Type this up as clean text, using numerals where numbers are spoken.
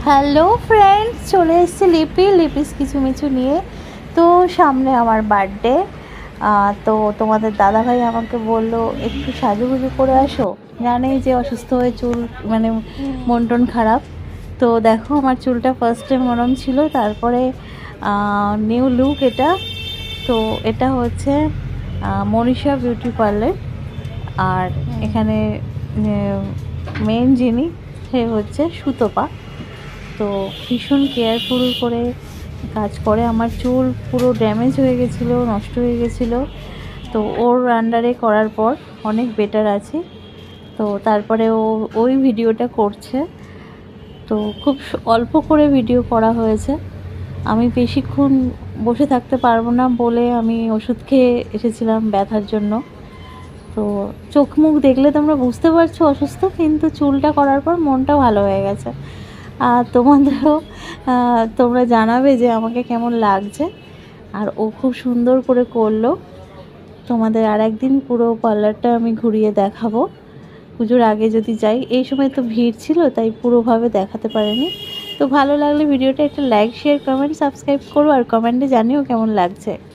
Hello friends, চলে এসেছি লিপিস কিছু মিছু নিয়ে। তো সামনে আমার বার্থডে, তো তোমাদের দাদাভাই আমাকে বললো একটু সাজুগুজু করে আসো, জানেই যে অসুস্থ হয়ে চুল মানে মন টন খারাপ। তো দেখো আমার চুলটা ফার্স্টে নরম ছিল, তারপরে নিউ লুক এটা। তো এটা হচ্ছে মনীষা বিউটি পার্লার, আর এখানে মেন যিনি সে হচ্ছে সুতপা। তো ভীষণ কেয়ারফুল করে কাজ করে। আমার চুল পুরো ড্যামেজ হয়ে গেছিলো, নষ্ট হয়ে গেছিলো, তো ওর আন্ডারে করার পর অনেক বেটার আছে। তো তারপরে ওই ভিডিওটা করছে। তো খুব অল্প করে ভিডিও করা হয়েছে। আমি বেশিক্ষণ বসে থাকতে পারবো না বলে আমি ওষুধ খেয়ে এসেছিলাম ব্যথার জন্য। তো চোখ মুখ দেখলে তোমরা বুঝতে পারছো অসুস্থ, কিন্তু চুলটা করার পর মনটা ভালো হয়ে গেছে। আর তোমাদেরও তোমরা জানাবে যে আমাকে কেমন লাগছে। আর ও খুব সুন্দর করে করলো। তোমাদের আর একদিন পুরো পার্লারটা আমি ঘুরিয়ে দেখাবো পুজোর আগে যদি যাই। এই সময় তো ভিড় ছিল, তাই পুরোভাবে দেখাতে পারিনি। তো ভালো লাগলে ভিডিওটা একটা লাইক, শেয়ার, কমেন্ট, সাবস্ক্রাইব করো, আর কমেন্টে জানিও কেমন লাগছে।